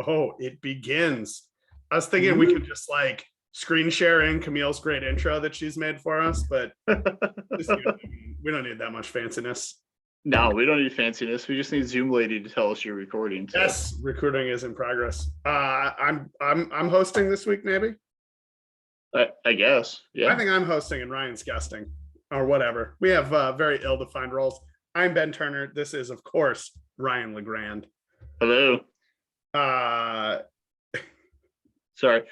Oh, it begins. I was thinking we could just like screen share in Camille's great intro that she's made for us, but we don't need that much fanciness. No, we don't need fanciness. We just need Zoom lady to tell us you're recording. So. Yes, recruiting is in progress. I'm hosting this week, maybe. I guess. Yeah. I think I'm hosting and Ryan's guesting, or whatever. We have very ill-defined roles. I'm Ben Turner. This is, of course, Ryan LeGrand. Hello. Sorry,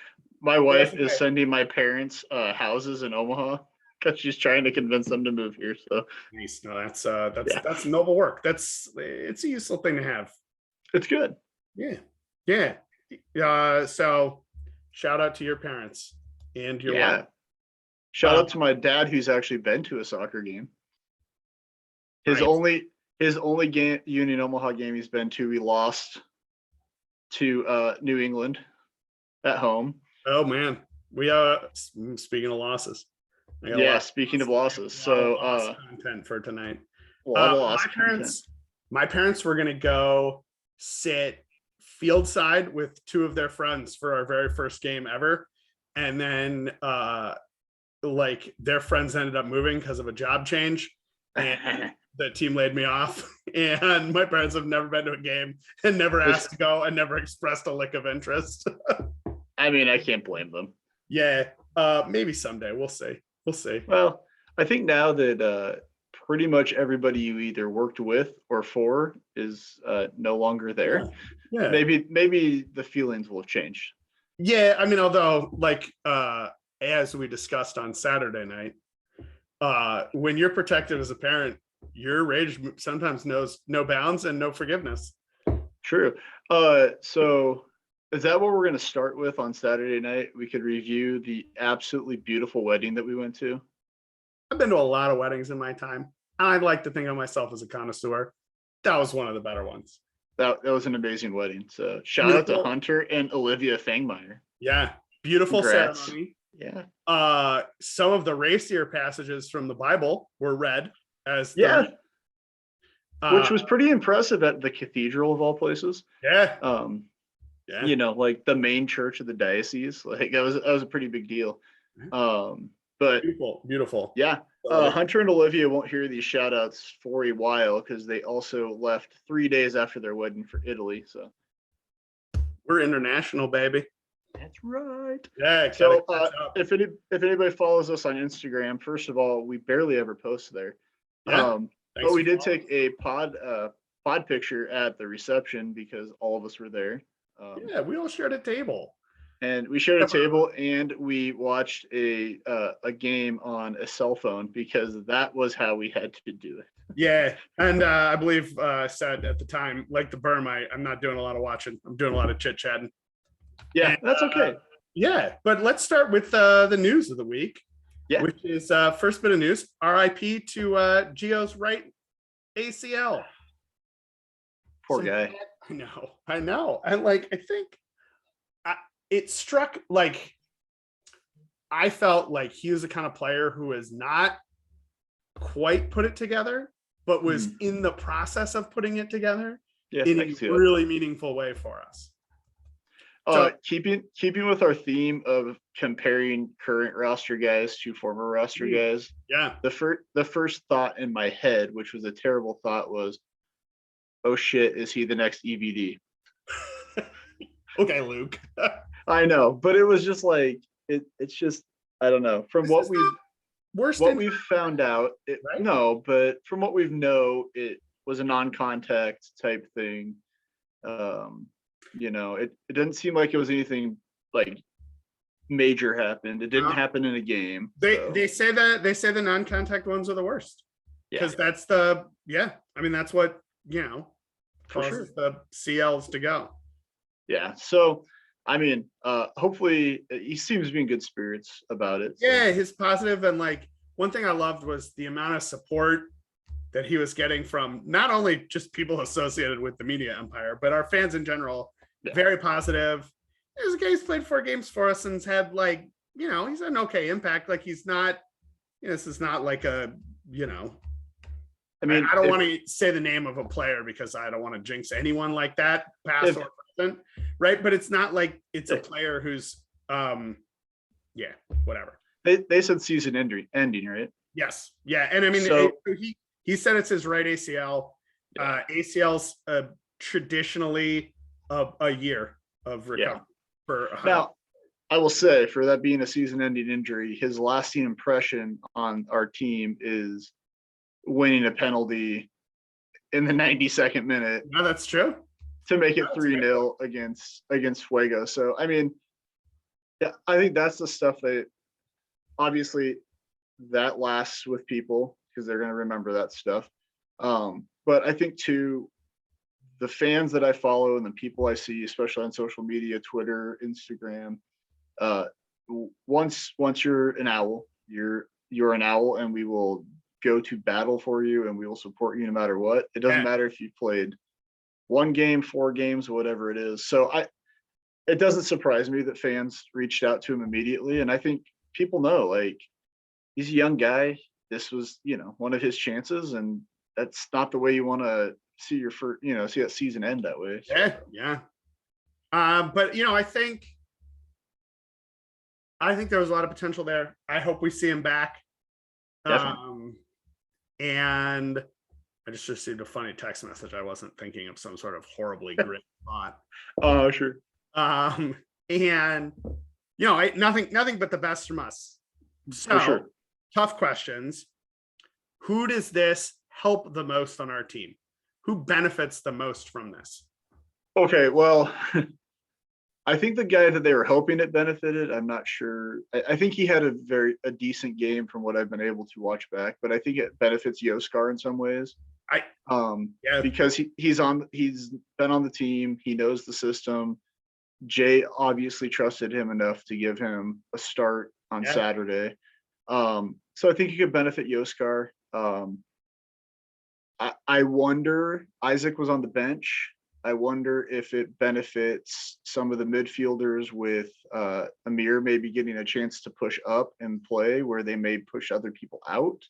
my wife is sending my parents houses in Omaha because she's trying to convince them to move here. So nice. No, that's noble work. It's a useful thing to have. It's good. Yeah. So shout out to your parents and your wife. Shout out to my dad, who's actually been to a soccer game. His only game, Union Omaha game he's been to, we lost to New England at home. Oh man, we speaking of losses. Speaking of losses, so content for tonight. My parents were gonna go sit field side with two of their friends for our very first game ever, and then like their friends ended up moving because of a job change, and the team laid me off. And my parents have never been to a game and never asked to go and never expressed a lick of interest. I mean, I can't blame them. Yeah, maybe someday. We'll see. Well, I think now that pretty much everybody you either worked with or for is no longer there. Yeah. Maybe the feelings will have changed. Yeah, I mean, although like as we discussed on Saturday night, when you're protected as a parent, your rage sometimes knows no bounds and no forgiveness. True. So is that what we're going to start with on Saturday night? We could review the absolutely beautiful wedding that we went to. I've been to a lot of weddings in my time. I'd like to think of myself as a connoisseur. That was one of the better ones. That was an amazing wedding. So shout out to Hunter and Olivia Fangmeyer. Yeah. Beautiful Congrats. Ceremony. Yeah. Some of the racier passages from the Bible were read as which was pretty impressive at the cathedral of all places. Yeah. You know, like the main church of the diocese. Like that was a pretty big deal. But beautiful. Yeah. Hunter and Olivia won't hear these shout outs for a while because they also left 3 days after their wedding for Italy. So we're international, baby. That's right. Yeah. So if anybody follows us on Instagram, first of all, we barely ever post there. Yeah. But we did take a pod picture at the reception because all of us were there. Yeah, we all shared a table. And we shared a table, and we watched a game on a cell phone because that was how we had to do it. Yeah, and I believe I said at the time, like the Berm, I'm not doing a lot of watching. I'm doing a lot of chit chatting. Yeah, and, that's okay. Yeah, but let's start with the news of the week. Yeah, which is first bit of news. RIP to Gio's right ACL. Poor guy. I know. And like, I think it struck like I felt like he was the kind of player who has not quite put it together, but was in the process of putting it together in a really meaningful way for us. Keeping with our theme of comparing current roster guys to former roster guys. Yeah. The first thought in my head, which was a terrible thought, was, oh shit, is he the next EVD? Okay, Luke. I know, but it was just like it's just I don't know. From what we've found out, right? No, but from what we've know, it was a non-contact type thing. You know, it didn't seem like it was anything like major happened. It didn't happen in a game. They say the non-contact ones are the worst. Because that's that's what, causes the CLs to go. Yeah. So I mean, hopefully he seems to be in good spirits about it. So. Yeah, his positive, and like one thing I loved was the amount of support that he was getting from not only just people associated with the media empire, but our fans in general. Very positive. There's a guy who's played 4 games for us and's had like, he's had an okay impact. Like he's not, this is not like a, I mean, I don't want to say the name of a player because I don't want to jinx anyone like that, past or present. right? But it's not like it's a player who's yeah, whatever. They said season ending, right? Yes. Yeah. And I mean, So, he said it's his right ACL. ACL's traditionally a year of recovery. Now, I will say, for that being a season-ending injury, his lasting impression on our team is winning a penalty in the 92nd minute. No, that's true. To make it 3-0 against Fuego. So, I mean, yeah, I think that's the stuff that obviously that lasts with people because they're going to remember that stuff. But I think too, the fans that I follow and the people I see, especially on social media, Twitter, Instagram, once you're an owl, you're an owl, and we will go to battle for you, and we will support you no matter what. It doesn't matter if you played 1 game, 4 games, whatever it is. So it doesn't surprise me that fans reached out to him immediately, and I think people know, like, he's a young guy. This was, one of his chances, and that's not the way you want to see your first, see that season end that way. So. Yeah. But I think there was a lot of potential there. I hope we see him back. And I just received a funny text message. I wasn't thinking of some sort of horribly grim thought. Oh, sure. And nothing but the best from us. So, sure. Tough questions. Who does this help the most on our team? Who benefits the most from this? Okay, well, I think the guy that they were hoping it benefited, I'm not sure. I think he had a decent game from what I've been able to watch back, but I think it benefits Yoskar in some ways. Because he's been on the team, he knows the system. Jay obviously trusted him enough to give him a start on Saturday. So I think he could benefit Yoskar. I wonder, Isaac was on the bench. I wonder if it benefits some of the midfielders with Amir maybe getting a chance to push up and play where they may push other people out.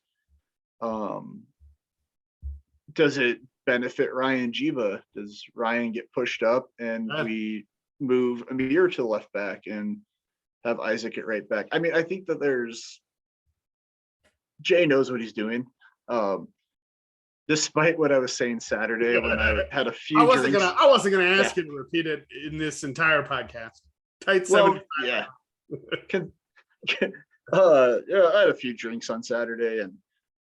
Does it benefit Ryan Jiba? Does Ryan get pushed up and we move Amir to left back and have Isaac at right back? I mean, I think that Jay knows what he's doing. Despite what I was saying Saturday when I had a few I wasn't gonna ask you to repeat it in this entire podcast. Tight 75. Yeah. I had a few drinks on Saturday, and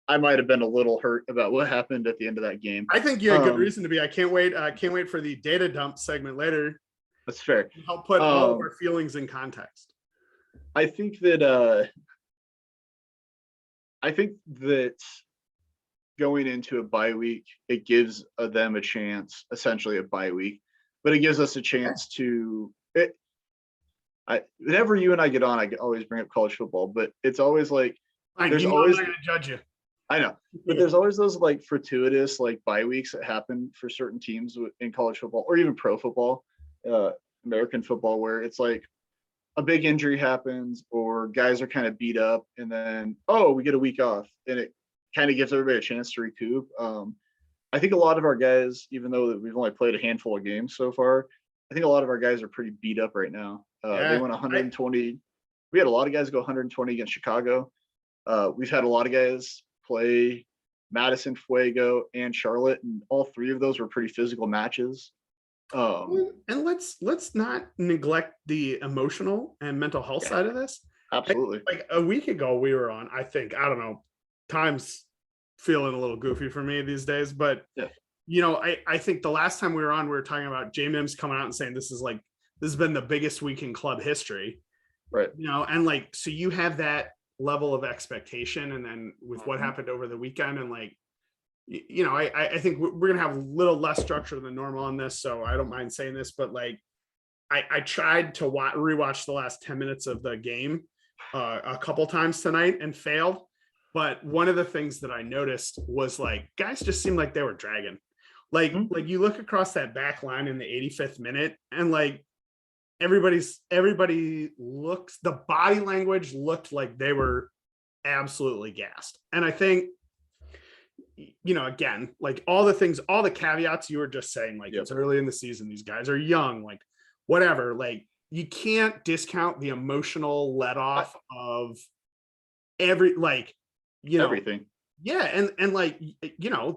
I might have been a little hurt about what happened at the end of that game. I think you had good reason to be. I can't wait for the data dump segment later. That's fair. Help put all of our feelings in context. I think that going into a bye week, it gives them a chance, essentially a bye week, but it gives us a chance to whenever you and I get on, I always bring up college football, but it's always like, there's always, I'm not gonna judge you. I know, but there's always those like fortuitous like bye weeks that happen for certain teams in college football or even pro football, American football, where it's like a big injury happens or guys are kind of beat up and then, we get a week off, and it kind of gives everybody a chance to recoup. I think a lot of our guys, even though we've only played a handful of games so far, I think a lot of our guys are pretty beat up right now. They went 120. We had a lot of guys go 120 against Chicago. We've had a lot of guys play Madison, Fuego, and Charlotte, and all 3 of those were pretty physical matches. And let's not neglect the emotional and mental health side of this. Absolutely. Like a week ago, we were on, I don't know, time's feeling a little goofy for me these days, but I think the last time we were on, we were talking about J Mims coming out and saying this has been the biggest week in club history, right? And like, so you have that level of expectation, and then with what happened over the weekend, and like, I think we're gonna have a little less structure than normal on this, so I don't mind saying this, but like, I tried to rewatch the last 10 minutes of the game a couple times tonight and failed. But one of the things that I noticed was like, guys just seemed like they were dragging. Like you look across that back line in the 85th minute, and like everybody looks, the body language looked like they were absolutely gassed. And I think, again, like all the caveats you were just saying, like it's early in the season, these guys are young, like whatever. Like, you can't discount the emotional let off of every, like, everything. Yeah, and like,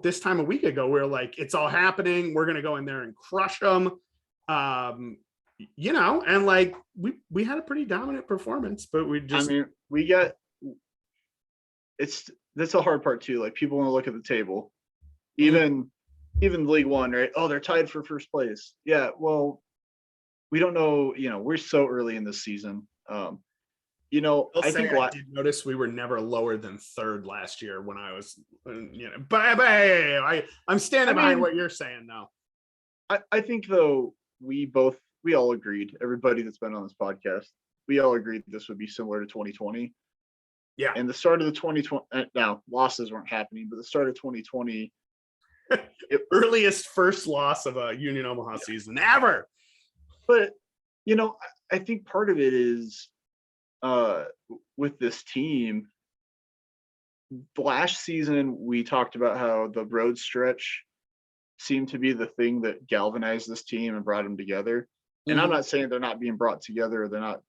this time a week ago, we were like, it's all happening. We're gonna go in there and crush them. And like we had a pretty dominant performance, but we got that's the hard part too. Like, people want to look at the table, even League One, right? Oh, they're tied for first place. Yeah, well, we don't know. We're so early in this season. I think I did notice we were never lower than third last year when I was, but hey, I'm standing behind what you're saying now. I think though, we all agreed, everybody that's been on this podcast, we all agreed this would be similar to 2020. Yeah. And the start of the 2020, now losses weren't happening, but the start of 2020, earliest first loss of a Union Omaha season ever. But I think part of it is with this team. Last season, we talked about how the road stretch seemed to be the thing that galvanized this team and brought them together. And I'm not saying they're not being brought together, or they're not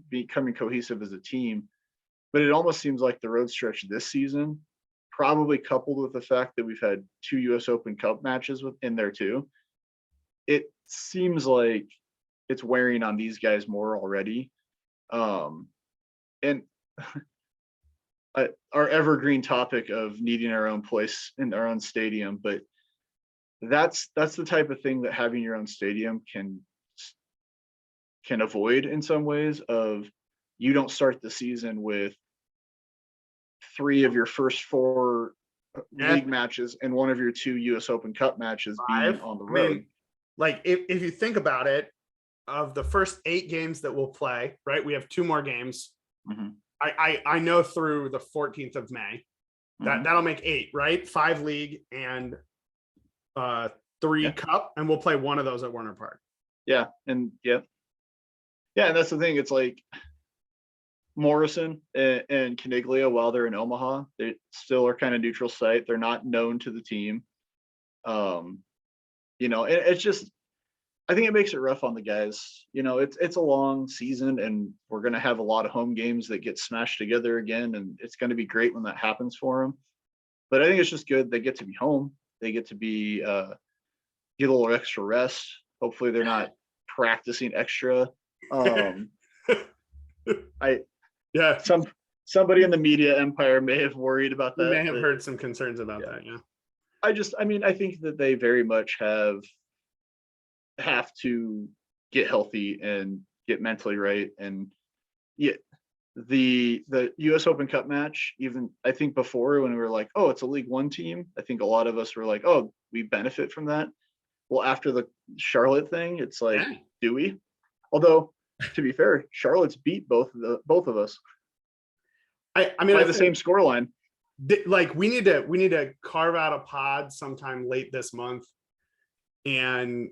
becoming cohesive as a team, but it almost seems like the road stretch this season, probably coupled with the fact that we've had 2 US Open Cup matches in there too, it seems like it's wearing on these guys more already. And our evergreen topic of needing our own place in our own stadium, but that's the type of thing that having your own stadium can avoid in some ways. Of, you don't start the season with 3 of your first 4 league matches and 1 of your 2 US Open Cup matches being on the road. Like, if you think about it, of the first 8 games that we'll play, right? We have 2 more games. I know through the 14th of May. That'll make 8, right? 5 league and 3 cup, and we'll play 1 of those at Werner Park. And that's the thing. It's like Morrison and Caniglia, while they're in Omaha, they still are kind of neutral site. They're not known to the team. It's just, I think it makes it rough on the guys. It's a long season, and we're going to have a lot of home games that get smashed together again, and it's going to be great when that happens for them. But I think it's just good they get to be home. They get to be get a little extra rest. Hopefully, they're not practicing extra. Somebody in the media empire may have worried about that. You may have heard some concerns about that. Yeah. I think that they very much have to get healthy and get mentally right. And the US Open Cup match, even I think before, when we were like, oh, it's a League One team, I think a lot of us were like, oh, we benefit from that. Well, after the Charlotte thing, it's like, do we? Although, to be fair, Charlotte's beat both of us. By the same scoreline. Like, we need to carve out a pod sometime late this month and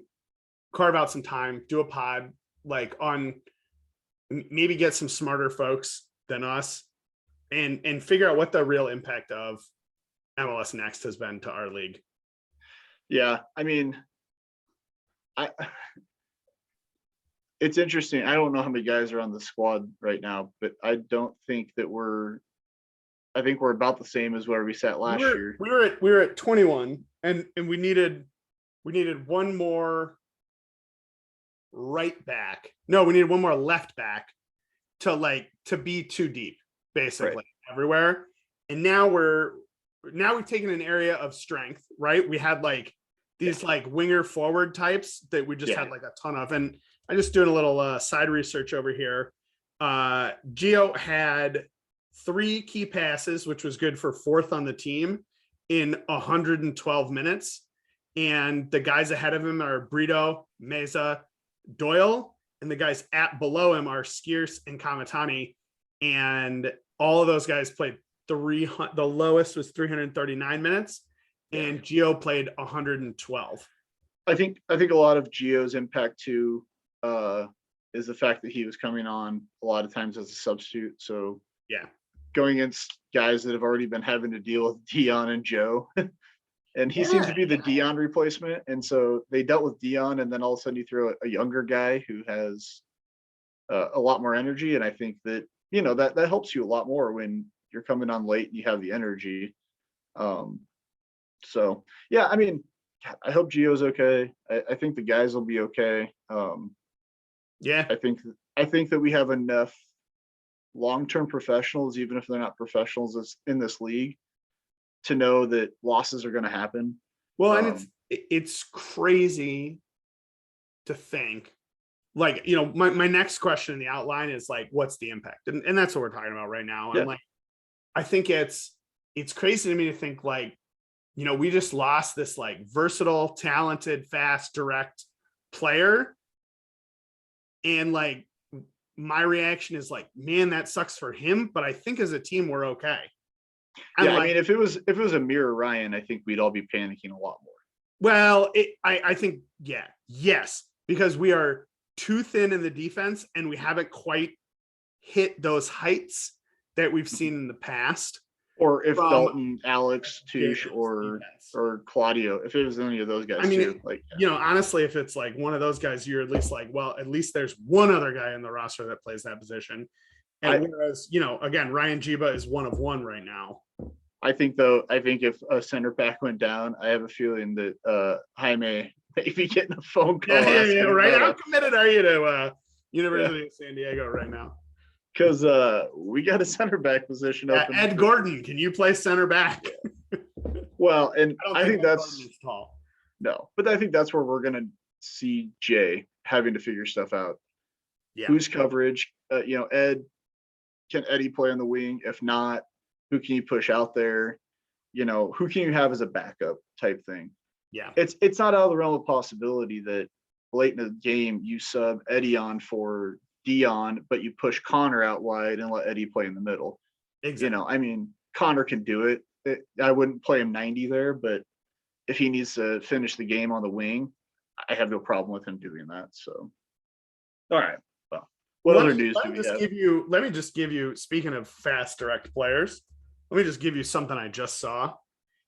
carve out some time, do a pod, like, on, maybe get some smarter folks than us and figure out what the real impact of MLS Next has been to our league. Yeah, it's interesting. I don't know how many guys are on the squad right now, but I don't think that I think we're about the same as where we sat last year. We were at 21, and we needed 1 more right back. No, we needed 1 more left back to be too deep, basically, everywhere. And now we've taken an area of strength, right? We had like these like winger forward types that we just had like a ton of. And I'm just doing a little side research over here. Gio had 3 key passes, which was good for 4th on the team in 112 minutes. And the guys ahead of him are Brito, Meza, Doyle, and the guys below him are Skierce and Kamatani. And all of those guys played the lowest was 339 minutes, and Gio played 112. I think a lot of Gio's impact too is the fact that he was coming on a lot of times as a substitute. So going against guys that have already been having to deal with Dion and Joe, and he seemed to be the Dion replacement. And so they dealt with Dion, and then all of a sudden you throw a younger guy who has a lot more energy. And I think that, that helps you a lot more when you're coming on late and you have the energy. So yeah, I mean, I hope Gio's okay. I think the guys will be okay. Yeah, I think that we have enough long-term professionals, even if they're not professionals in this league, to know that losses are going to happen. Well, and it's crazy to think, like, my next question in the outline is like, what's the impact? And that's what we're talking about right now. Yeah. And like, I think it's crazy to me to think like, we just lost this like versatile, talented, fast, direct player. And like, my reaction is like, man, that sucks for him. But I think as a team, we're okay. Yeah, like, I mean, if it was Amir or Ryan, I think we'd all be panicking a lot more. Well, I think, yes, because we are too thin in the defense and we haven't quite hit those heights that we've seen in the past. Or if Dalton, Alex, Touche, or Claudio, if it was any of those guys, I mean, too. Like, honestly, if it's like one of those guys, you're at least like, well, at least there's one other guy in the roster that plays that position. And whereas, again, Ryan Jiba is one of one right now. I think if a center back went down, I have a feeling that Jaime may be getting a phone call. Yeah, right. How committed are you to University of San Diego right now? Because we got a center back position open. Ed Gordon, can you play center back? Yeah. Well, and I think that's tall. No, but I think that's where we're going to see Jay having to figure stuff out. Yeah. Who's coverage? Ed, can Eddie play on the wing? If not, who can you push out there? Who can you have as a backup type thing? Yeah. It's not out of the realm of possibility that late in the game you sub Eddie on for Dion, but you push Connor out wide and let Eddie play in the middle. Exactly. I mean, Connor can do it. I wouldn't play him 90 there, but if he needs to finish the game on the wing, I have no problem with him doing that. So, all right. Well, what other news do we have? Let me just give you, speaking of fast, direct players, let me just give you something I just saw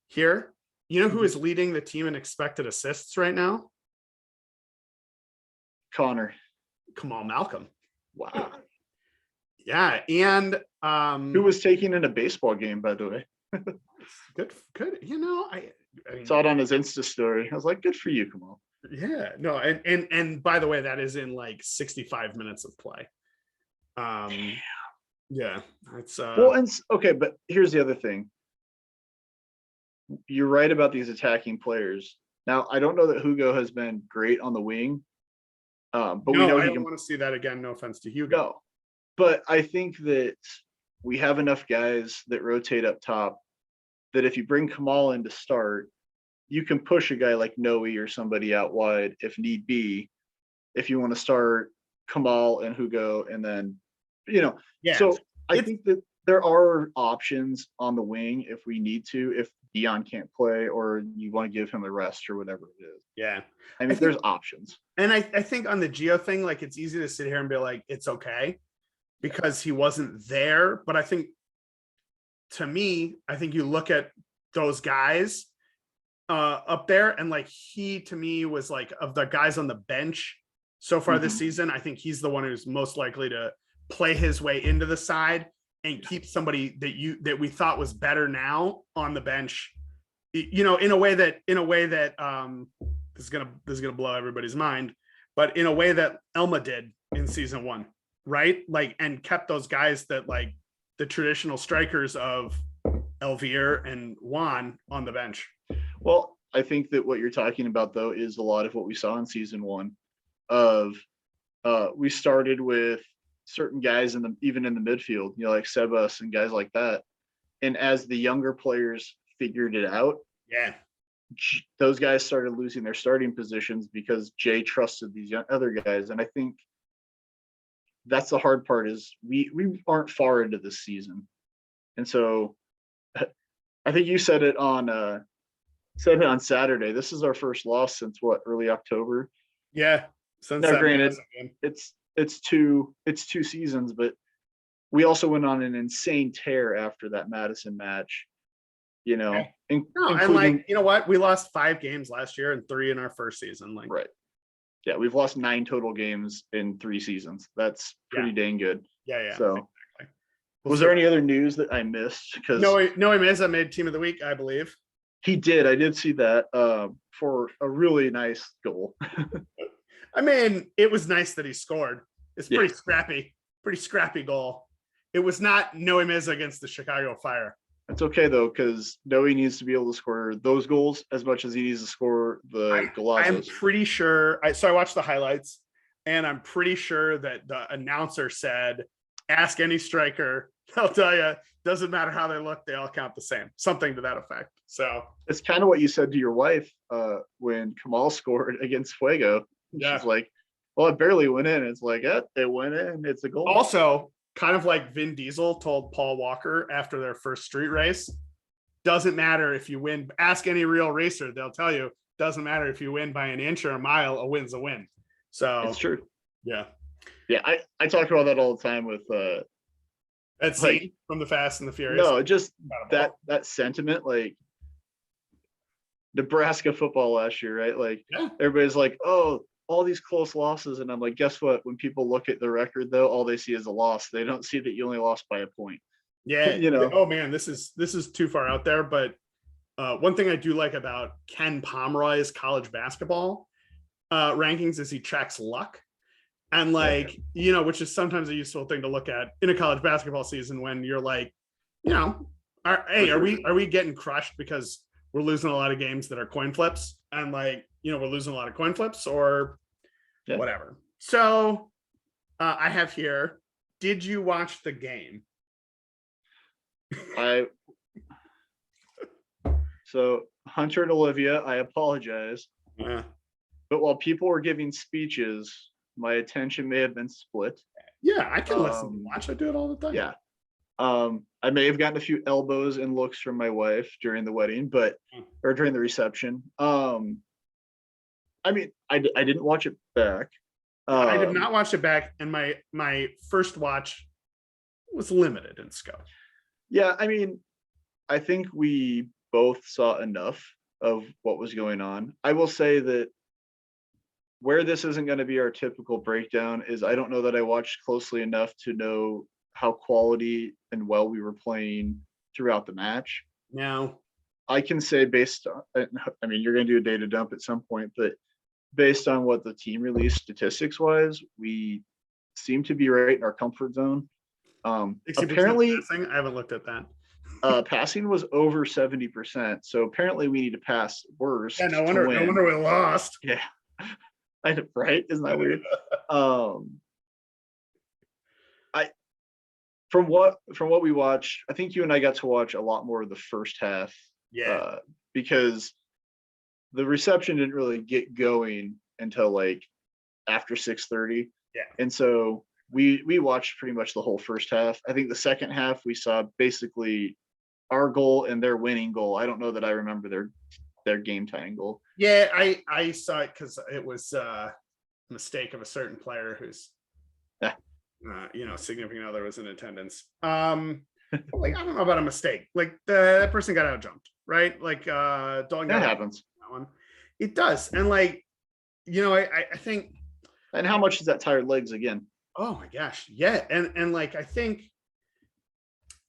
here. You know who is leading the team in expected assists right now? Connor. Kamal Malcolm. Wow. Yeah, and who was taking in a baseball game, by the way. Good. I saw it on his Insta story. I was like, good for you, Kamal. Yeah, no, and by the way, that is in like 65 minutes of play. Yeah, it's well, and okay, but here's the other thing. You're right about these attacking players. Now, I don't know that Hugo has been great on the wing. But we know I don't want to see that again. No offense to Hugo. No, but I think that we have enough guys that rotate up top that if you bring Kamal in to start, you can push a guy like Noe or somebody out wide if need be. If you want to start Kamal and Hugo, and then So I think that there are options on the wing if we need to. If Dion can't play, or you want to give him a rest or whatever it is. Yeah. I mean, there's options. And I think on the Gio thing, like, it's easy to sit here and be like, it's okay because he wasn't there. But I think, to me, I think you look at those guys up there, and like, he, to me, was like, of the guys on the bench so far this season, I think he's the one who's most likely to play his way into the side and keep somebody that we thought was better now on the bench, in a way that this is gonna blow everybody's mind, but in a way that Elma did in season 1, right? Like, and kept those guys that, like, the traditional strikers of Elvier and Juan on the bench. Well, I think that what you're talking about, though, is a lot of what we saw in season 1 of we started with certain guys even in the midfield, like Sebas and guys like that. And as the younger players figured it out, those guys started losing their starting positions because Jay trusted these other guys. And I think that's the hard part, is we aren't far into this season. And so I think you said it on Saturday. This is our first loss since early October. Yeah. Now, granted, it's two seasons, but we also went on an insane tear after that Madison match. you know, Okay. No, and including, like, you know what? We lost 5 games last year and 3 in our first season. Like, right. Yeah, we've lost 9 total games in 3 seasons. That's pretty dang good. yeah, So, exactly. was there any other news that I missed? Because Noe Meza made team of the week, I believe. he did. I did see that for a really nice goal. I mean, it was nice that he scored. It's Yeah. pretty scrappy goal. It was not Noe Meza against the Chicago Fire. It's okay though, because Noe needs to be able to score those goals as much as he needs to score the golazos. I'm pretty sure. So I watched the highlights, and I'm pretty sure that the announcer said, "Ask any striker, they'll tell you. Doesn't matter how they look, they all count the same." Something to that effect. So it's kind of what you said to your wife when Kamal scored against Fuego. Yeah. She's like, "Well, it barely went in." It's like, it went in. It's a goal. Also, kind of like Vin Diesel told Paul Walker after their first street race, doesn't matter if you win. Ask any real racer, they'll tell you, doesn't matter if you win by an inch or a mile, a win's a win. So it's true. Yeah. Yeah, I talk about that all the time with that scene like, from the Fast and the Furious. No, just that sentiment, like Nebraska football last year, right? Like everybody's like, oh, all these close losses. And I'm like, guess what? When people look at the record though, all they see is a loss. They don't see that you only lost by a point. Yeah. You know, oh man, this is too far out there. But one thing I do like about Ken Pomeroy's college basketball rankings is he tracks luck. And like, you know, which is sometimes a useful thing to look at in a college basketball season when you're like, you know, are we getting crushed because we're losing a lot of games that are coin flips, and like, you know, we're losing a lot of coin flips or whatever. So I have here, did you watch the game? So Hunter and Olivia, I apologize. Yeah. But while people were giving speeches, my attention may have been split. Yeah, I can listen and watch. I do it all the time. Yeah. I may have gotten a few elbows and looks from my wife during the wedding, or during the reception. I mean, I didn't watch it back. I did not watch it back, and my first watch was limited in scope. Yeah, I mean, I think we both saw enough of what was going on. I will say that where this isn't going to be our typical breakdown is I don't know that I watched closely enough to know how quality and well we were playing throughout the match. Now, I can say based on, I mean, you're going to do a data dump at some point, but based on what the team released statistics wise, we seem to be right in our comfort zone. Apparently, passing, I haven't looked at that. Passing was over 70%. So apparently we need to pass worse. Yeah, no wonder we lost. Yeah. Right? Isn't that weird? From what we watched, I think you and I got to watch a lot more of the first half. Yeah. Because the reception didn't really get going until like after 6:30. Yeah. And so we watched pretty much the whole first half. I think the second half we saw basically our goal and their winning goal. I don't know that I remember their game tying goal. Yeah, I saw it because it was a mistake of a certain player who's you know, significant other was in attendance. Like, I don't know about a mistake. Like that person got out jumped, right? Like Dalton that happens. That one. It does. And like, you know, I think. And how much is that tired legs again? Oh my gosh. Yeah. And like, I think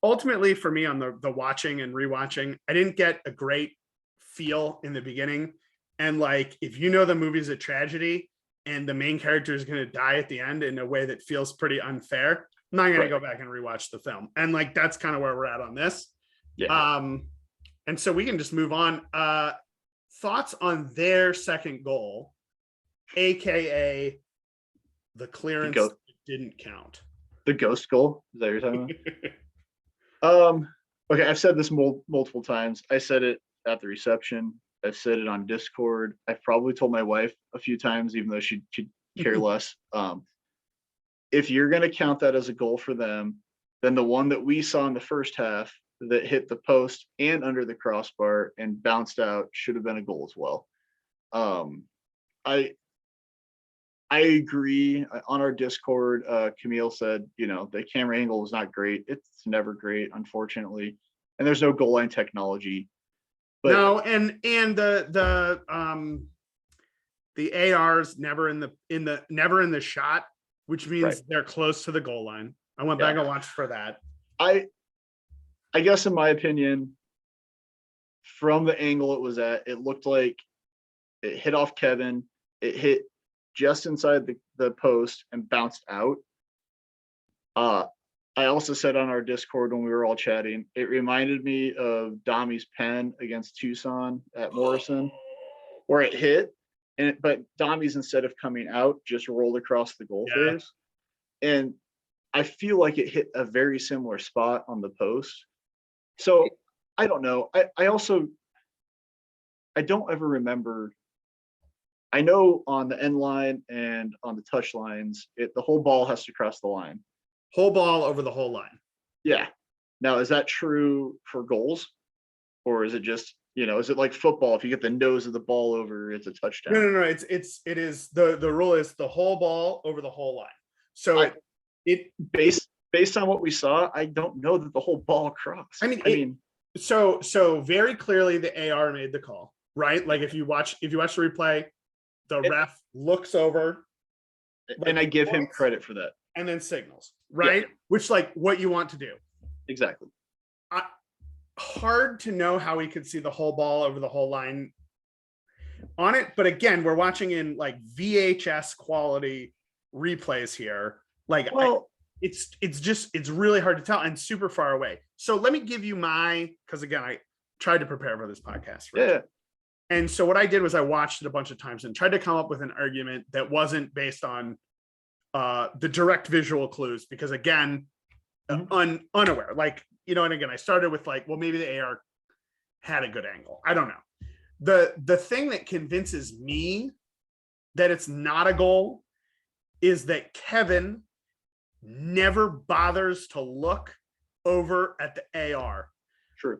ultimately for me on the watching and rewatching, I didn't get a great feel in the beginning. And like, if you know the movie's a tragedy and the main character is going to die at the end in a way that feels pretty unfair, I'm not going to go back and rewatch the film. And like, that's kind of where we're at on this. Yeah. And so we can just move on. Thoughts on their second goal, AKA the clearance didn't count. The ghost goal? Is that what you're talking about? Okay, I've said this multiple times. I said it at the reception. I've said it on Discord. I've probably told my wife a few times, even though she could care less. If you're going to count that as a goal for them, then the one that we saw in the first half that hit the post and under the crossbar and bounced out should have been a goal as well. I agree. On our Discord, Camille said, you know, the camera angle was not great. It's never great, unfortunately. and there's no goal line technology. But no, and the AR's never in the shot, which means right. they're close to the goal line. I went back and watched for that. I guess in my opinion, from the angle it was at, it looked like it hit off Kevin. It hit just inside the post and bounced out. I also said on our Discord when we were all chatting, it reminded me of Domi's pen against Tucson at Morrison, where it hit, but Domi's, instead of coming out, just rolled across the goal face. And I feel like it hit a very similar spot on the post. So I don't know. I don't ever remember. I know on the end line and on the touch lines, the whole ball has to cross the line. Whole ball over the whole line. Yeah. Now, is that true for goals? Or is it just, is it like football? If you get the nose of the ball over, it's a touchdown. No. It is the rule is the whole ball over the whole line. So based on what we saw, I don't know that the whole ball crossed. I mean, so very clearly the AR made the call, right? Like if you watch the replay, the ref looks over, and I give him credit for that, and then signals, right? Yeah. Which, like, what you want to do. Exactly. Hard to know how he could see the whole ball over the whole line on it, but again, we're watching in like VHS quality replays here. Like, it's really hard to tell and super far away. So let me give you because again, I tried to prepare for this podcast. Right? Yeah. And so what I did was I watched it a bunch of times and tried to come up with an argument that wasn't based on the direct visual clues, because again, unaware. Like, and again, I started with like, well, maybe the AR had a good angle. I don't know. The thing that convinces me that it's not a goal is that Kevin never bothers to look over at the AR. True.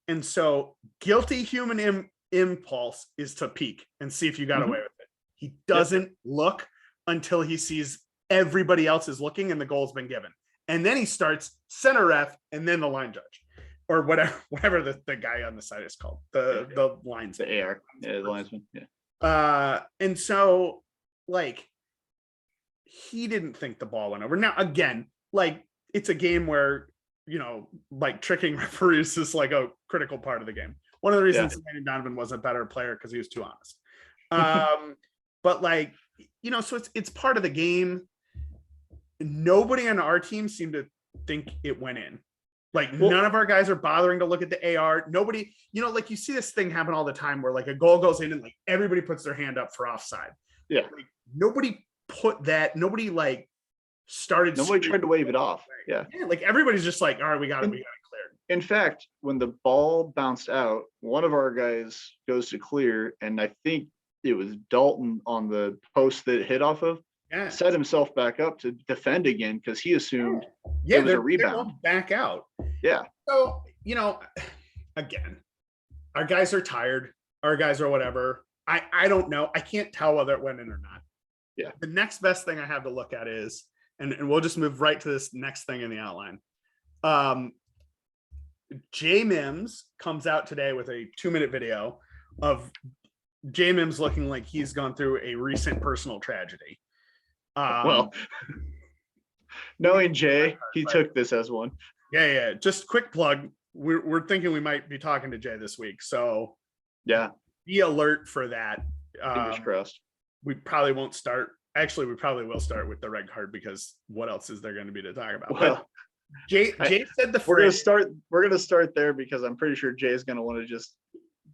And so guilty human impulse is to peek and see if you got away with it. He doesn't look until he sees everybody else is looking and the goal's been given. And then he starts center ref and then the line judge, or whatever the guy on the side is called. The linesman. The AR. Yeah, the linesman. Yeah. And so like he didn't think the ball went over. Now, again, like it's a game where, like tricking referees is like a critical part of the game. One of the reasons Landon Donovan was a better player because he was too honest. But like, so it's part of the game. Nobody on our team seemed to think it went in. Like none of our guys are bothering to look at the AR. Nobody, like you see this thing happen all the time where like a goal goes in and like everybody puts their hand up for offside. Yeah. Like, nobody like started. Nobody tried to wave it off. Yeah. Like everybody's just like, all right, we got it cleared. In fact, when the ball bounced out, one of our guys goes to clear, and I think it was Dalton on the post that it hit off of. Yeah. Set himself back up to defend again because he assumed it was a rebound. Back out. Yeah. So, again, our guys are tired. Our guys are whatever. I don't know. I can't tell whether it went in or not. Yeah. The next best thing I have to look at is, and we'll just move right to this next thing in the outline. J Mims comes out today with a 2-minute video of J Mims looking like he's gone through a recent personal tragedy. Well, knowing Jay, he took this as one. Yeah. Just quick plug. We're thinking we might be talking to Jay this week. So yeah, be alert for that. Fingers crossed. We probably won't start. Actually, we probably will start with the red card because what else is there going to be to talk about? Well, but Jay said the phrase. We're gonna start there because I'm pretty sure Jay is gonna want to just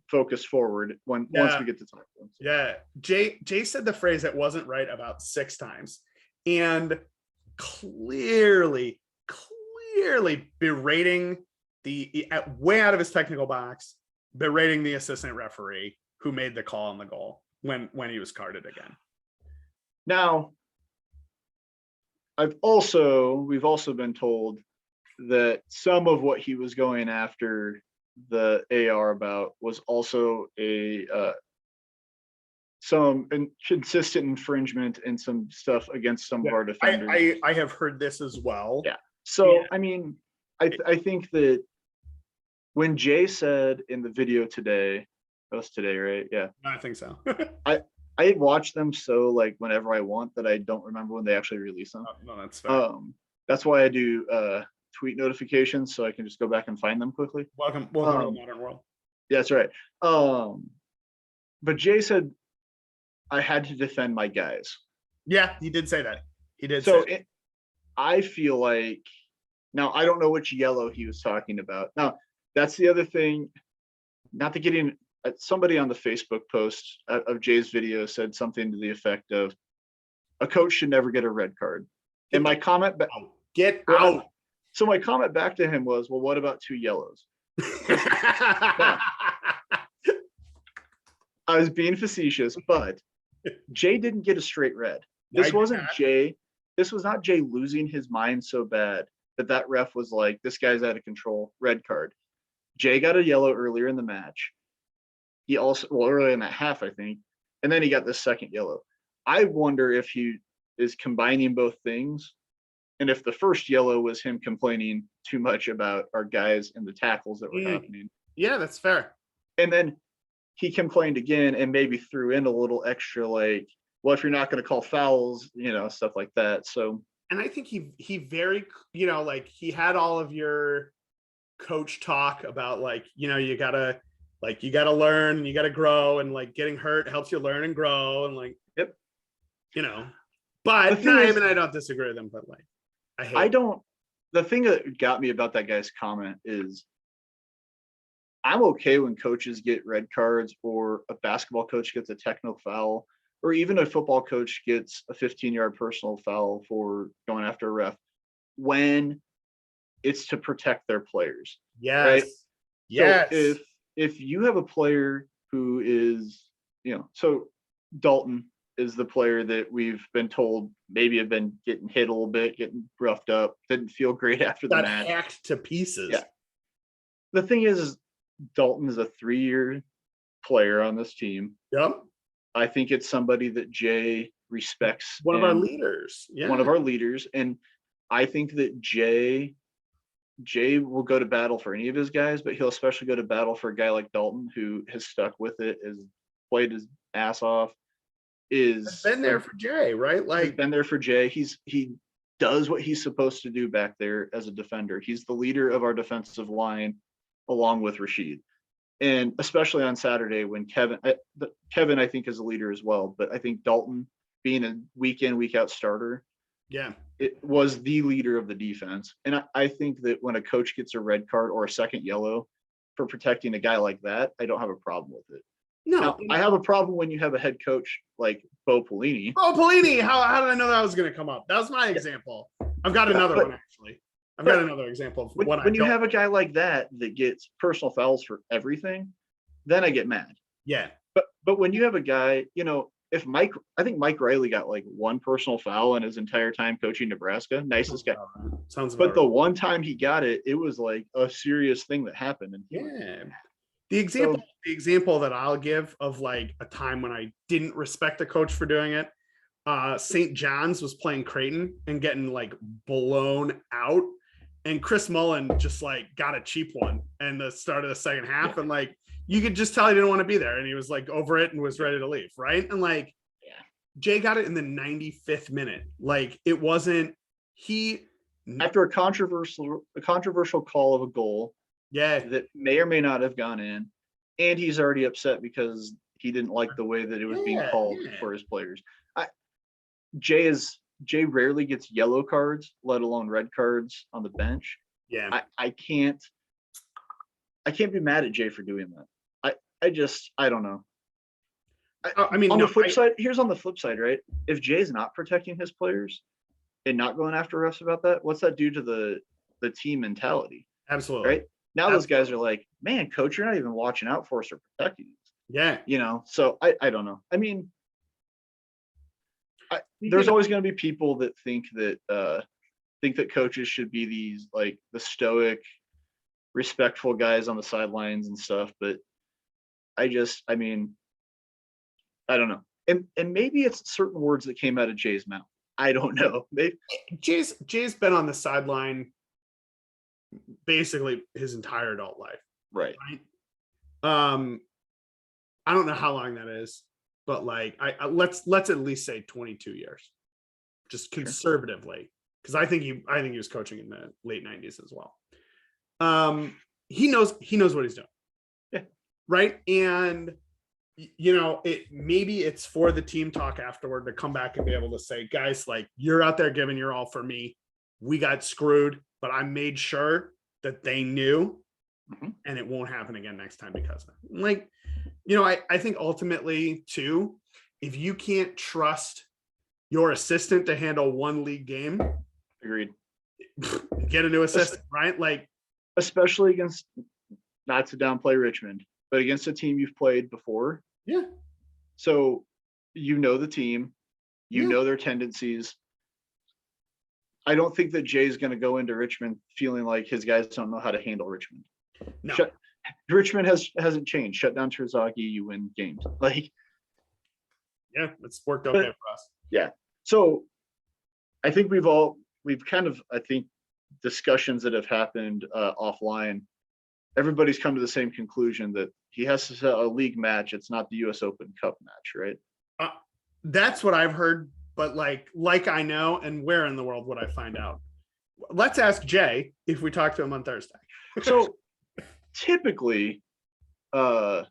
focus forward once we get to talk to him. Yeah. Jay said the phrase that wasn't right about 6 times, and clearly berating way out of his technical box, berating the assistant referee who made the call on the goal when he was carded again. Now, we've also been told that some of what he was going after the AR about was also some consistent infringement and some stuff against some of our defenders. I have heard this as well. Yeah. So, yeah. I mean, I think that when Jay said in the video today, that was today, right? Yeah. I think so. I watch them so like whenever I want that I don't remember when they actually release them. No, that's fair. That's why I do tweet notifications so I can just go back and find them quickly. Welcome to the modern world. Yeah, that's right. But Jay said I had to defend my guys. Yeah, he did say that. He did. So I feel like now I don't know which yellow he was talking about. Now that's the other thing. Not to get in. Somebody on the Facebook post of Jay's video said something to the effect of, "A coach should never get a red card." And my comment back, get out. So my comment back to him was, "Well, what about 2 yellows?" I was being facetious, but Jay didn't get a straight red. This wasn't Jay. This was not Jay losing his mind so bad that ref was like, "This guy's out of control, red card." Jay got a yellow earlier in the match. He also, earlier in that half, I think, and then he got the second yellow. I wonder if he is combining both things, and if the first yellow was him complaining too much about our guys and the tackles that were happening. Yeah, that's fair. And then he complained again and maybe threw in a little extra, like, well, if you're not going to call fouls, stuff like that. So, and I think he very, like he had all of your coach talk about like, you gotta learn and you gotta grow, and like getting hurt helps you learn and grow, and like, yep, but I don't disagree with him, but like the thing that got me about that guy's comment is I'm okay when coaches get red cards, or a basketball coach gets a technical foul, or even a football coach gets a 15-yard personal foul for going after a ref, when it's to protect their players. Yes. Right? Yes. So if you have a player who is, so Dalton is the player that we've been told maybe have been getting hit a little bit, getting roughed up, didn't feel great after the match. Got hacked to pieces. Yeah. The thing is Dalton is a 3-year player on this team. Yep. I think it's somebody that Jay respects. One of our leaders. Yeah. One of our leaders. And I think that Jay will go to battle for any of his guys, but he'll especially go to battle for a guy like Dalton, who has stuck with it, has played his ass off. Has been there for Jay, right? Like, been there for Jay. He does what he's supposed to do back there as a defender. He's the leader of our defensive line, along with Rashid. And especially on Saturday when Kevin, I think, is a leader as well. But I think Dalton, being a week in, week out starter, it was the leader of the defense. And I think that when a coach gets a red card or a second yellow for protecting a guy like that, I don't have a problem with it. No, now, I have a problem when you have a head coach like Bo Pelini. Oh, Pelini! How did I know that was going to come up? That was my example. I've got another one, actually. I've got another example of when you have a guy like that gets personal fouls for everything, then I get mad. Yeah. But when you have a guy, I think Mike Riley got like 1 personal foul in his entire time coaching Nebraska. Nicest guy. Sounds but the one time he got it, it was like a serious thing that happened. And the example that I'll give of like a time when I didn't respect a coach for doing it, St. John's was playing Creighton and getting like blown out, and Chris Mullen just like got a cheap one in the start of the second half, and like you could just tell he didn't want to be there, and he was like over it and was ready to leave, right? And like Jay got it in the 95th minute. Like it wasn't after a controversial call of a goal. Yeah, that may or may not have gone in, and he's already upset because he didn't like the way that it was being called for his players. Jay rarely gets yellow cards, let alone red cards on the bench. Yeah, I can't be mad at Jay for doing that. I don't know. On the flip side, here's on the flip side, right? If Jay's not protecting his players and not going after refs about that, what's that do to the team mentality? Absolutely. Right? Now those guys are like, man, coach, you're not even watching out for us or protecting us. Yeah. So I don't know. I mean, there's always going to be people that think that coaches should be these like the stoic, respectful guys on the sidelines and stuff. But I mean, I don't know. And maybe it's certain words that came out of Jay's mouth. I don't know. Maybe Jay's been on the sideline basically his entire adult life. Right. I don't know how long that is, but like I let's at least say 22 years, just conservatively, because I think he was coaching in the late 90s as well. He knows what he's doing. Yeah. Right. And maybe it's for the team talk afterward to come back and be able to say, guys, like, you're out there giving your all for me. We got screwed, but I made sure that they knew, and it won't happen again next time because of it. Like, I think ultimately too, if you can't trust your assistant to handle one league game, agreed, get a new assistant, right? Like, especially against, not to downplay Richmond, but against a team you've played before. Yeah. So the team, know their tendencies. I don't think that Jay's going to go into Richmond feeling like his guys don't know how to handle Richmond. No. Richmond hasn't changed. Shut down Terzaghi, you win games. Like, yeah, it's worked okay for us. Yeah. So I think we've kind of, I think, discussions that have happened offline, everybody's come to the same conclusion that he has to set a league match. It's not the US Open Cup match, right? That's what I've heard, but like I know, and where in the world would I find out? Let's ask Jay if we talk to him on Thursday. So typically with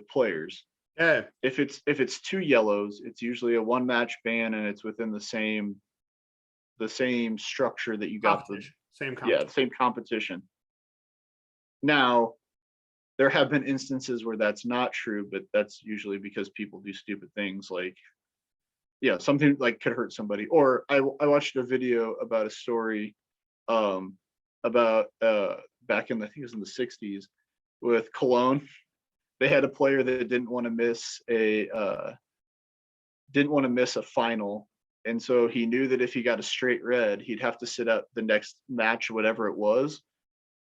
players, if it's 2 yellows, it's usually a 1-match ban, and it's within the same structure that you got the same competition. Now, there have been instances where that's not true, but that's usually because people do stupid things, like, something like could hurt somebody. Or I watched a video about a story about back in, I think it was in the 60s, with Cologne. They had a player that didn't want to miss a final, and so he knew that if he got a straight red, he'd have to sit out the next match, whatever it was,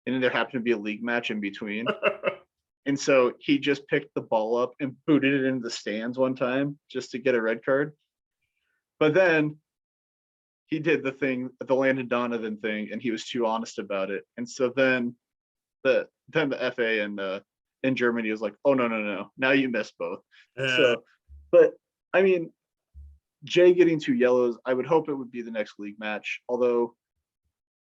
and then there happened to be a league match in between. And so he just picked the ball up and booted it into the stands one time just to get a red card. But then he did the Landon Donovan thing, and he was too honest about it. And so then the FA in Germany was like, oh, no, now you missed both. So, but I mean, Jay getting 2 yellows, I would hope it would be the next league match. Although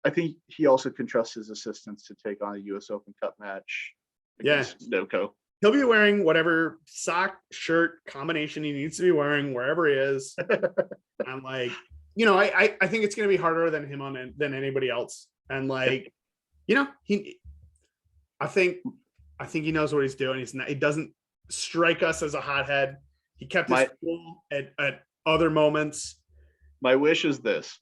I think he also can trust his assistants to take on a US Open Cup match. Snowco. He'll be wearing whatever sock, shirt combination he needs to be wearing wherever he is. I'm like, I think it's going to be harder than him than anybody else. And like, I think he knows what he's doing. He doesn't strike us as a hothead. He kept his cool at other moments. My wish is this.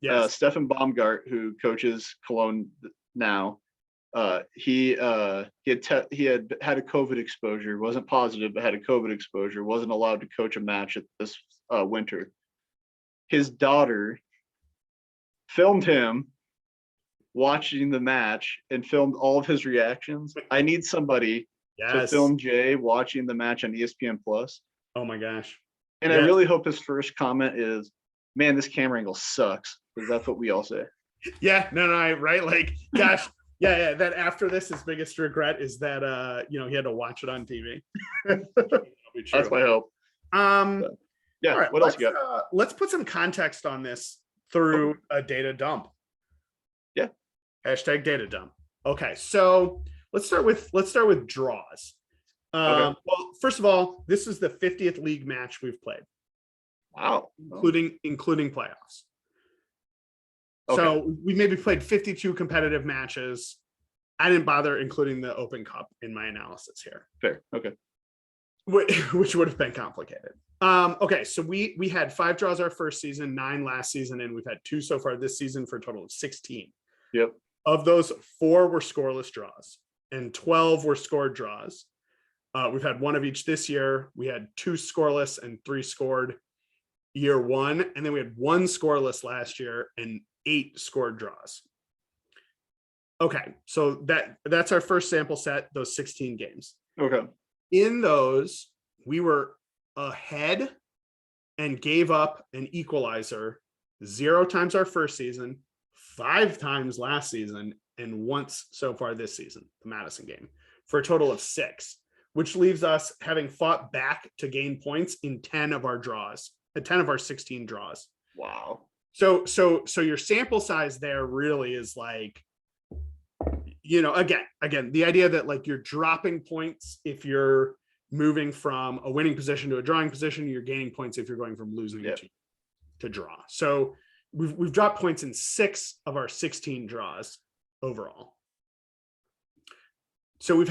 Yes. Stefan Baumgart, who coaches Cologne now, he had a COVID exposure, wasn't positive, but had a COVID exposure, wasn't allowed to coach a match at this winter. His daughter filmed him watching the match and filmed all of his reactions. I need somebody to film Jay watching the match on ESPN Plus. Oh my gosh. And I really hope his first comment is, man, this camera angle sucks, because that's what we all say. Yeah, no, right? Like, gosh, yeah. That after this, his biggest regret is that he had to watch it on TV. That's my hope. Yeah. All right, what else you got? Let's put some context on this through a data dump. Yeah. Hashtag data dump. Okay, so let's start with draws. Well, first of all, this is the 50th league match we've played. Wow. Including playoffs. Okay. So we maybe played 52 competitive matches. I didn't bother including the Open Cup in my analysis here. Fair. Okay. Which would have been complicated. Okay, so we had 5 draws our first season, 9 last season, and we've had 2 so far this season for a total of 16. Yep. Of those, 4 were scoreless draws and 12 were scored draws. We've had 1 of each this year. We had 2 scoreless and 3 scored year 1, and then we had 1 scoreless last year and 8 scored draws. Okay, so that's our first sample set, those 16 games. Okay. In those, we were ahead and gave up an equalizer 0 times our first season, 5 times last season, and once so far this season, the Madison game, for a total of 6, which leaves us having fought back to gain points in 10 of our draws, 10 of our 16 draws. Wow. So your sample size there really is like, again, the idea that like you're dropping points if you're moving from a winning position to a drawing position, you're gaining points if you're going from losing to draw. So we've dropped points in 6 of our 16 draws overall. So we've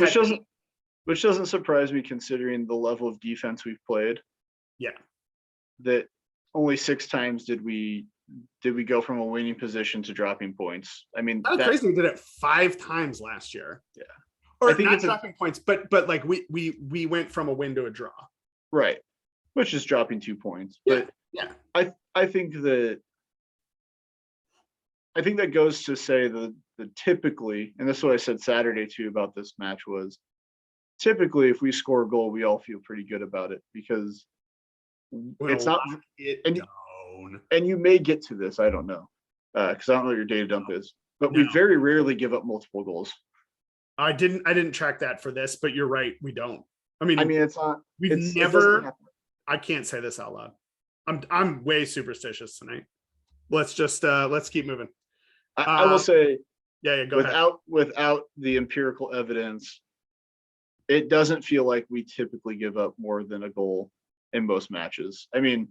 which doesn't surprise me considering the level of defense we've played. Yeah. That only 6 times did we go from a winning position to dropping points. I mean, that's crazy. We did it 5 times last year. Yeah. Or I think not dropping points, but like we went from a win to a draw. Right. Which is dropping 2 points. Yeah. But yeah. I think that goes to say that typically, and this is what I said Saturday too about this match, was typically if we score a goal, we all feel pretty good about it because it's not and you may get to this, I don't know, because I don't know what your data dump is, but we very rarely give up multiple goals. I didn't track that for this, but you're right, we don't. I mean it's not. We've never. I can't say this out loud. I'm way superstitious tonight. Let's keep moving. I will say, go ahead. Without the empirical evidence, it doesn't feel like we typically give up more than a goal in most matches. I mean,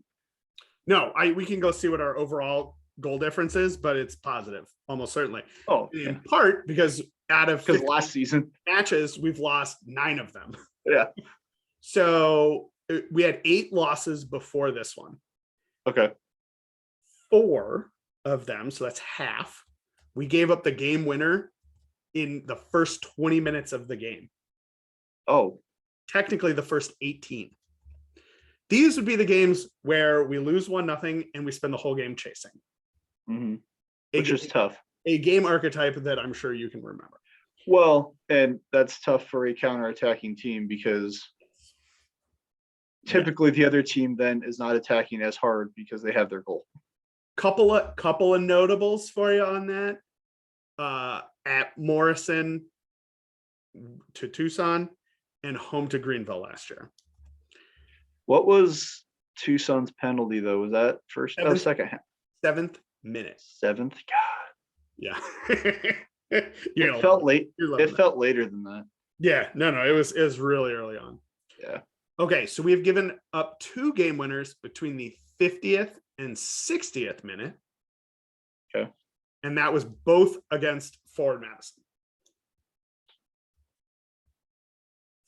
no, we can go see what our overall goal difference is, but it's positive, almost certainly. Oh, in part because last season matches, we've lost 9 of them. Yeah. So we had 8 losses before this one. Okay. 4 of them, so that's half. We gave up the game winner in the first 20 minutes of the game. Oh. Technically the first 18. These would be the games where we lose 1-0 and we spend the whole game chasing. Mm-hmm. Which is tough. A game archetype that I'm sure you can remember. Well, and that's tough for a counter-attacking team because typically the other team then is not attacking as hard because they have their goal. Couple of notables for you on that. At Morrison to Tucson and home to Greenville last year. What was Tucson's penalty though? Was that first? Second half. 7th minute. 7th. God. Yeah. It felt late. It felt later than that. Yeah. No. It was really early on. Yeah. Okay. So we have given up 2 game winners between the 50th and 60th minute. Okay. And that was both against Forward Madison.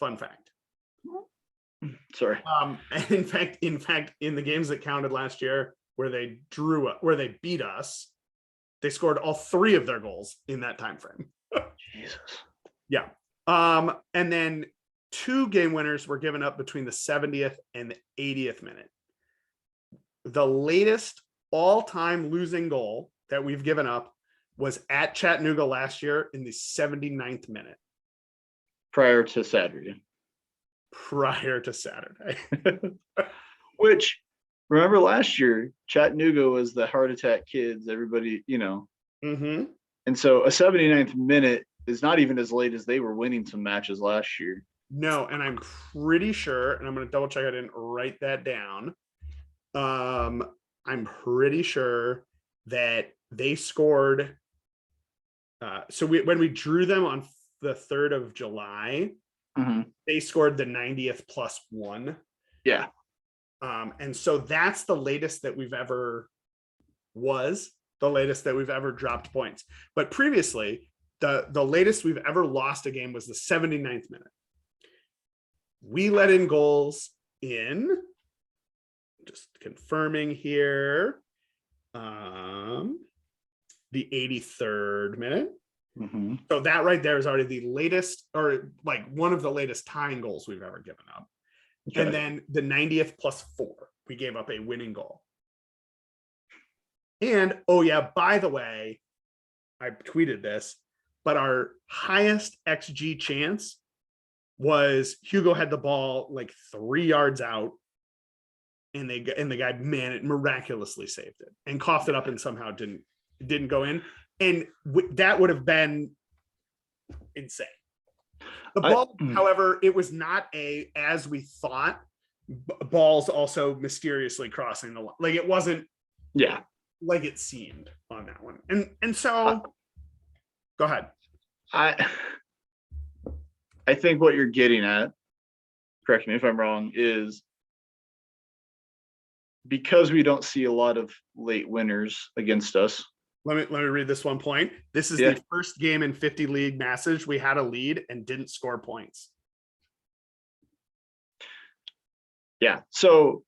Fun fact. Sorry. In fact, in the games that counted last year, where they beat us, they scored all 3 of their goals in that time frame. Jesus. Yeah. And then 2 game winners were given up between the 70th and the 80th minute. The latest all-time losing goal that we've given up was at Chattanooga last year in the 79th minute. Prior to Saturday. Which, remember last year, Chattanooga was the heart attack kids, everybody, Mm-hmm. And so a 79th minute is not even as late as they were winning some matches last year. No, and I'm pretty sure, and I'm going to double check, I didn't write that down. I'm pretty sure that they scored. When we drew them on the 3rd of July, mm-hmm. they scored the 90th +1. Yeah. And so that's the latest that we've ever dropped points. But previously, the latest we've ever lost a game was the 79th minute. We let in goals in, just confirming here, the 83rd minute. Mm-hmm. So that right there is already the latest, or like one of the latest tying goals we've ever given up. Okay. And then the 90th +4, we gave up a winning goal. And oh yeah, by the way, I tweeted this, but our highest XG chance was Hugo had the ball like 3 yards out, and the guy miraculously saved it and coughed it up and somehow didn't go in. And that would have been insane. The ball, however, it was not as we thought. Balls also mysteriously crossing the line. Like it wasn't like it seemed on that one. And so go ahead. I think what you're getting at, correct me if I'm wrong, is because we don't see a lot of late winners against us. Let me read this one point. This is the first game in 50 league message we had a lead and didn't score points. Yeah. So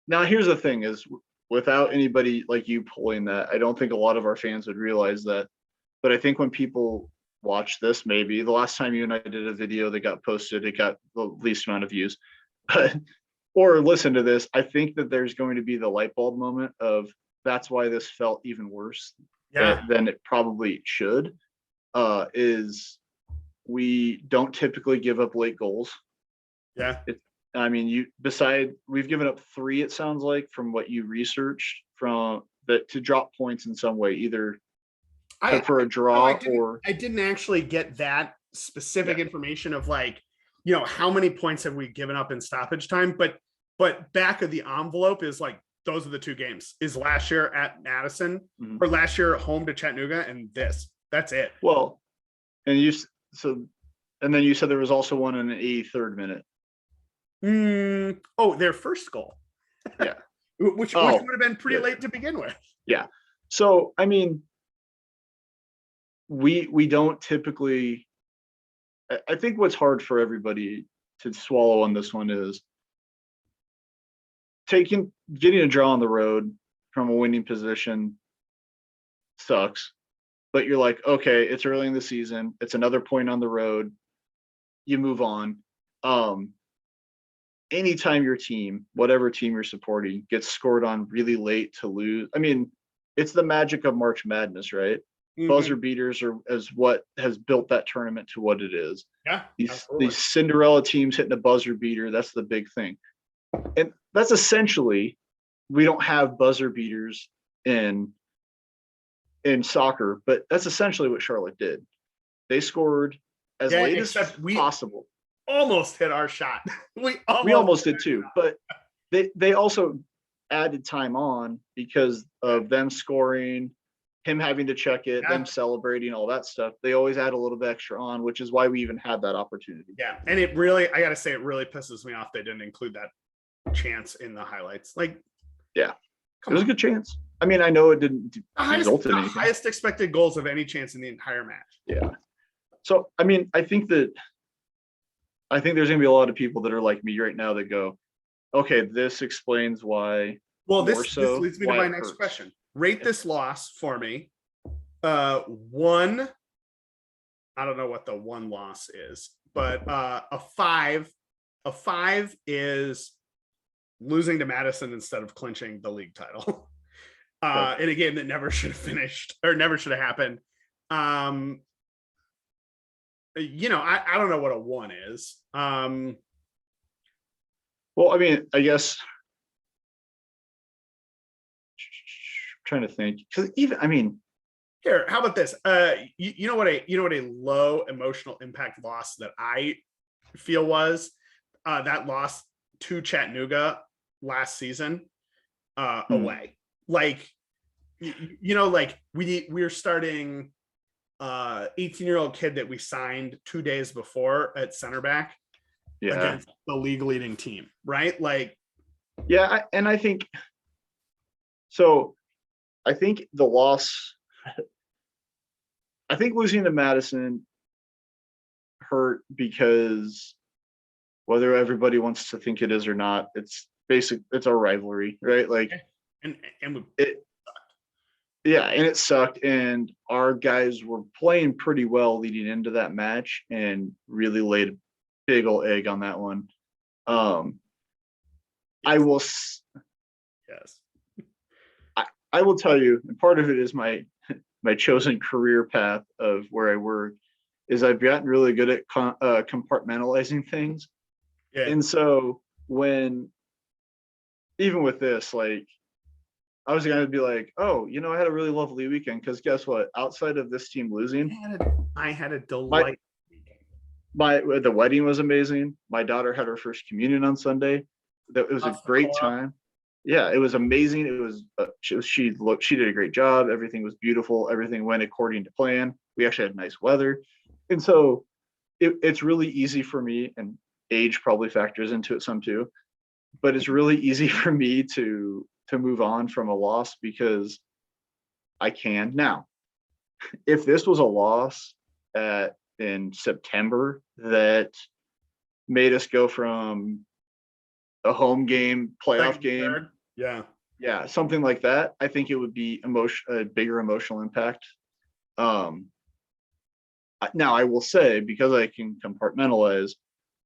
now here's the thing is, without anybody like you pulling that, I don't think a lot of our fans would realize that. But I think when people watch this, maybe the last time you and I did a video that got posted, it got the least amount of views. But or listen to this, I think that there's going to be the light bulb moment of that's why this felt even worse than it probably should. Is we don't typically give up late goals. Yeah. I mean, we've given up 3, it sounds like, from what you researched, from that to drop points in some way, either for a draw or I didn't actually get that specific information of like, you know, how many points have we given up in stoppage time, but back of the envelope is like, those are the 2 games, is last year at Madison or last year at home to Chattanooga, and that's it. Well, and then you said there was also one in the 83rd minute. Their first goal. Yeah. which would have been pretty late to begin with. Yeah. So, I mean, we don't typically, I think what's hard for everybody to swallow on this one is getting a draw on the road from a winning position sucks, but you're like, okay, it's early in the season. It's another point on the road. You move on. Anytime your team, whatever team you're supporting, gets scored on really late to lose. I mean, it's the magic of March Madness, right? Buzzer beaters is what has built that tournament to what it is. Yeah. These Cinderella teams hitting a buzzer beater, that's the big thing. And that's essentially, we don't have buzzer beaters in soccer, but that's essentially what Charlotte did. They scored as late as possible. Almost hit our shot. We almost did too, but they also added time on because of them scoring, him having to check it, them celebrating, all that stuff. They always add a little bit extra on, which is why we even had that opportunity. Yeah, and it really, I gotta say, it really pisses me off they didn't include that chance in the highlights. Like, yeah, it was a good chance. I mean, I know it didn't result in anything. Highest expected goals of any chance in the entire match. Yeah. So, I mean, I think there's going to be a lot of people that are like me right now that go, okay, this explains why. Well, this leads me to my next question. Rate this loss for me. One, I don't know what the one loss is, but a 5 is losing to Madison instead of clinching the league title. In a game that never should have finished or never should have happened. You know, I don't know what a 1 is. Well, I mean, I guess trying to think, because even, I mean, here, how about this? You know what a low emotional impact loss that I feel was that loss to Chattanooga last season away. Like, you know, like we're starting 18-year-old kid that we signed 2 days before at center back against the league leading team, right? Like, yeah, and I think so. I think the loss, I think losing to Madison hurt because whether everybody wants to think it is or not, it's a rivalry, right? Like, and it sucked, and our guys were playing pretty well leading into that match and really laid a big old egg on that one. I will tell you, and part of it is my chosen career path of where I work, is I've gotten really good at compartmentalizing things. Yeah. And so even with this, like, I was going to be like, oh, I had a really lovely weekend because guess what? Outside of this team losing, I had a delight. The wedding was amazing. My daughter had her first communion on Sunday. It was a great time. Yeah, it was amazing. It was she did a great job. Everything was beautiful. Everything went according to plan. We actually had nice weather, and so it's really easy for me. And age probably factors into it some too, but it's really easy for me to move on from a loss because I can now. If this was a loss in September that made us go from a home game, playoff game, yeah, something like that, I think it would be a bigger emotional impact. Now I will say, because I can compartmentalize,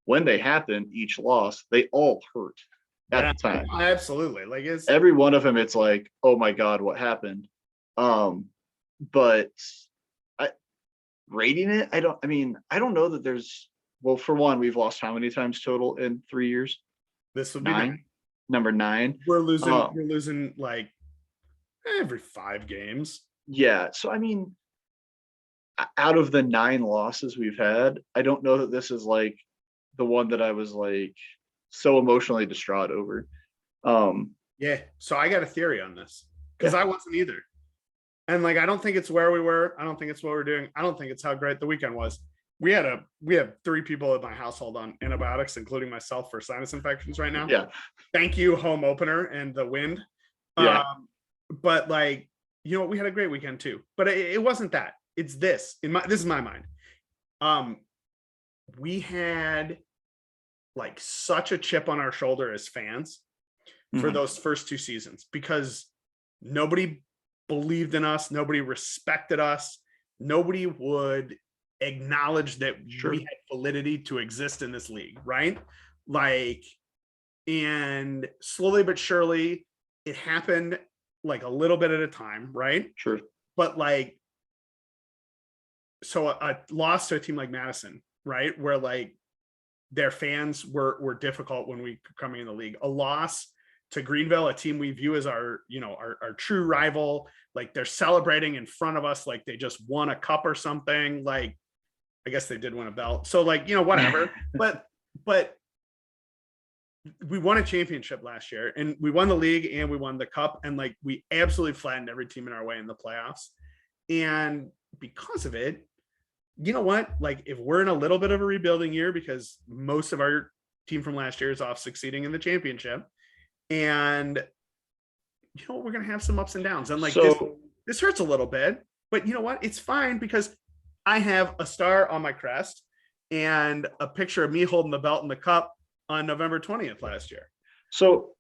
when they happen, each loss, they all hurt at the time. Absolutely. Like it's every one of them, it's like, oh my God, what happened? But rating it, I don't know that there's, well, for one, we've lost how many times total in 3 years? This will be 9. Number 9. We're losing like every 5 games. Yeah. So, out of the 9 losses we've had, I don't know that this is like the one that I was like so emotionally distraught over. Yeah. So I got a theory on this because I wasn't either. And like, I don't think it's where we were. I don't think it's what we're doing. I don't think it's how great the weekend was. We have 3 people in my household on antibiotics, including myself, for sinus infections right now. Yeah. Thank you, home opener and the wind. Yeah. But like, we had a great weekend too. But it wasn't that. It's this. This is my mind. We had like such a chip on our shoulder as fans for those first 2 seasons because nobody believed in us, nobody respected us, nobody would acknowledge that we had validity to exist in this league, right? Like, and slowly but surely it happened like a little bit at a time, right? Sure. But like, so a loss to a team like Madison, right, where like their fans were difficult when we coming in the league. A loss to Greenville, a team we view as our true rival, like they're celebrating in front of us like they just won a cup or something. Like, I guess they did win a belt. So like, whatever. but we won a championship last year and we won the league and we won the cup. And like, we absolutely flattened every team in our way in the playoffs. And because of it, you know what? Like, if we're in a little bit of a rebuilding year because most of our team from last year is off succeeding in the championship, and we're gonna have some ups and downs, and like this hurts a little bit, but you know what? It's fine because I have a star on my crest and a picture of me holding the belt and the cup on November 20th last year. So,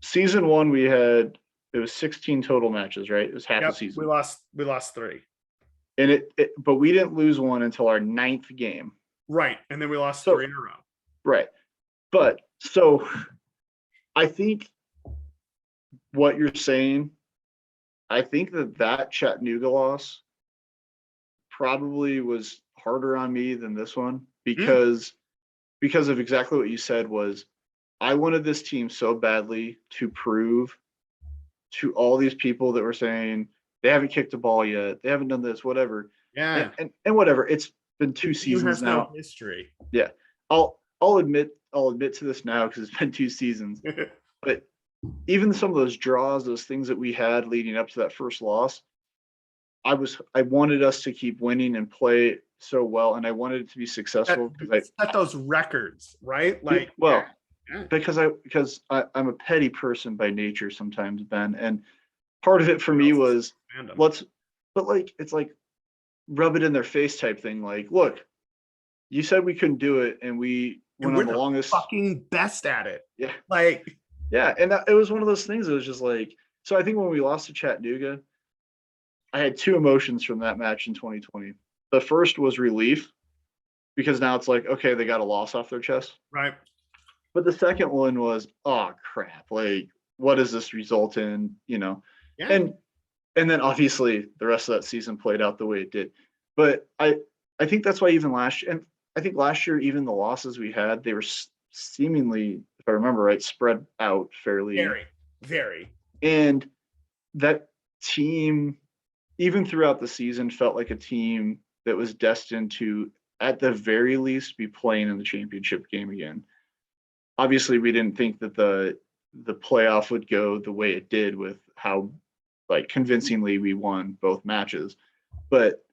season 1 it was 16 total matches, right? It was half the season. We lost 3. And but we didn't lose one until our 9th game. Right. And then we lost 3 in a row. Right. But so I think what you're saying, I think that Chattanooga loss probably was harder on me than this one because of exactly what you said was I wanted this team so badly to prove to all these people that were saying, they haven't kicked the ball yet, they haven't done this, whatever. Yeah. And whatever. It's been 2 seasons now. No history. Yeah. I'll admit to this now because it's been 2 seasons. But even some of those draws, those things that we had leading up to that first loss, I wanted us to keep winning and play so well, and I wanted it to be successful because I set those records, right? Like, because I'm a petty person by nature sometimes, Ben, and part of it for me was it's like rub it in their face type thing. Like, look, you said we couldn't do it, and we went on the longest fucking best at it. Yeah. Like, yeah. And it was one of those things. It was just like, so I think when we lost to Chattanooga, I had 2 emotions from that match in 2020. The first was relief because now it's like, okay, they got a loss off their chest. Right. But the second one was, oh crap. Like, what does this result in? Yeah. And then obviously the rest of that season played out the way it did. But I think that's why even last year, and I think last year, even the losses we had, they were seemingly, if I remember right, spread out fairly. Very, very. And that team, even throughout the season, felt like a team that was destined to, at the very least, be playing in the championship game again. Obviously, we didn't think that the playoff would go the way it did with how like convincingly we won both matches. But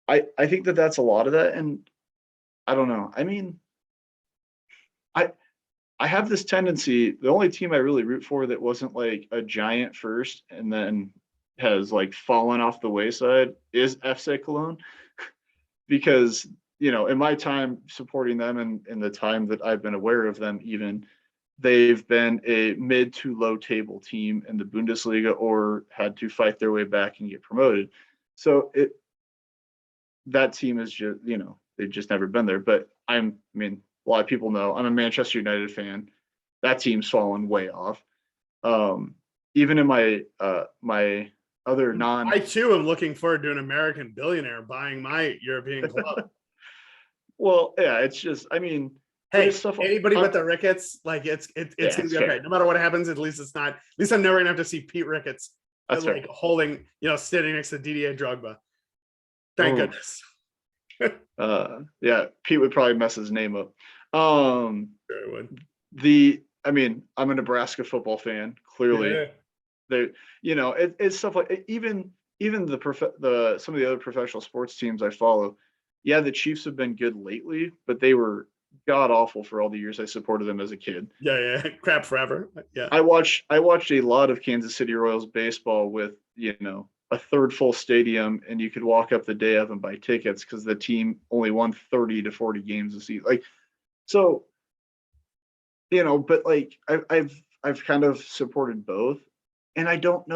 I think that that's a lot of that. And I don't know. I mean, I have this tendency, the only team I really root for that wasn't like a giant first and then has like fallen off the wayside is FC Cologne. Because, in my time supporting them and in the time that I've been aware of them, even they've been a mid to low table team in the Bundesliga or had to fight their way back and get promoted. So that team is just, they've just never been there. But a lot of people know I'm a Manchester United fan. That team's fallen way off. Even in my my other I too am looking forward to an American billionaire buying my European club. Well, yeah, it's just, hey, anybody but the Ricketts, like it's gonna be okay. No matter what happens, at least I'm never gonna have to see Pete Ricketts holding, sitting next to Didier Drogba. Thank goodness. Yeah, Pete would probably mess his name up. Sure would. I'm a Nebraska football fan. Clearly, it's stuff like even some of the other professional sports teams I follow. Yeah, the Chiefs have been good lately, but they were god awful for all the years I supported them as a kid. Yeah, crap forever. Yeah, I watched a lot of Kansas City Royals baseball with a third full stadium, and you could walk up the day of and buy tickets because the team only won 30 to 40 games a season. Like, so, but like I've kind of supported both, and I don't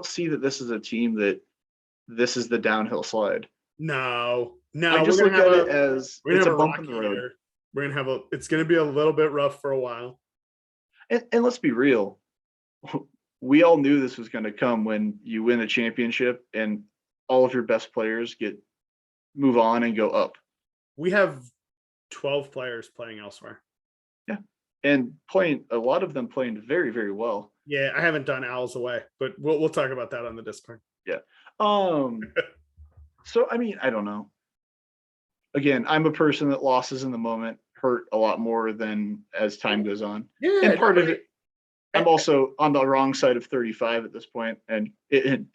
see that this is a team that this is the downhill slide. No. I just look at it as it's a bump in the road. Year. We're gonna it's gonna be a little bit rough for a while. And let's be real. We all knew this was going to come when you win a championship and all of your best players move on and go up. We have 12 players playing elsewhere. Yeah. And a lot of them playing very, very well. Yeah, I haven't done Owls Away, but we'll talk about that on the Discord. Yeah. So, I don't know. Again, I'm a person that losses in the moment hurt a lot more than as time goes on. Yeah. And part of it, I'm also on the wrong side of 35 at this point and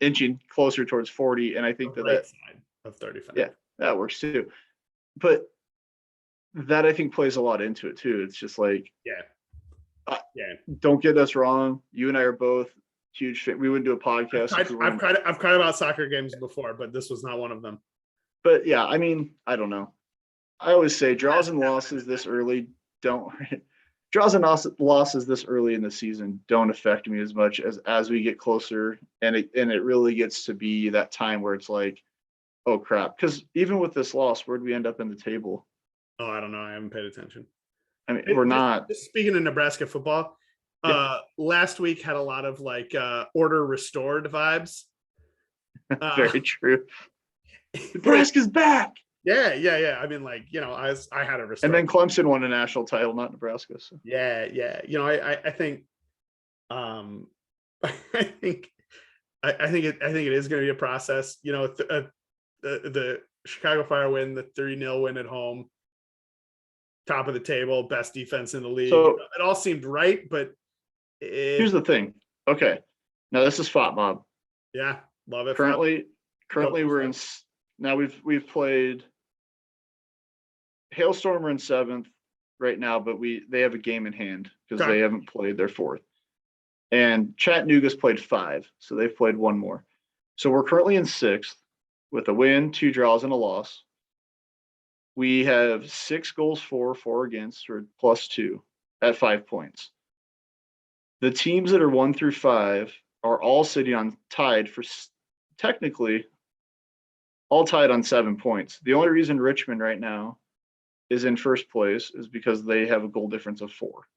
inching closer towards 40. And I think that side of 35. Yeah, that works too. But that I think plays a lot into it too. It's just like, don't get us wrong. You and I are both huge fan. We wouldn't do a podcast. I've cried about soccer games before, but this was not one of them. But yeah, I don't know. I always say draws and losses this early draws and losses this early in the season don't affect me as much as we get closer and it really gets to be that time where it's like, oh crap. Because even with this loss, where'd we end up in the table? Oh, I don't know. I haven't paid attention. We're not. Speaking of Nebraska football, last week had a lot of like order restored vibes. Very true. Nebraska's back. Yeah. I had a restored. And then Clemson won a national title, not Nebraska. So. Yeah. I think, I think it is going to be a process. The Chicago Fire win, the 3-0 win at home, top of the table, best defense in the league. So, it all seemed right, but here's the thing. Okay, now this is FOT Mob. Yeah, love it. Currently we're in. Now we've played. Hailstorm are in 7th right now, but they have a game in hand because they haven't played their 4th. And Chattanooga's played 5, so they've played one more. So we're currently in 6th with a win, 2 draws, and a loss. We have 6 goals for, 4 against, or +2 at 5 points. The teams that are 1 through 5 are all sitting on tied for technically all tied on 7 points. The only reason Richmond right now is in first place is because they have a goal difference of 4.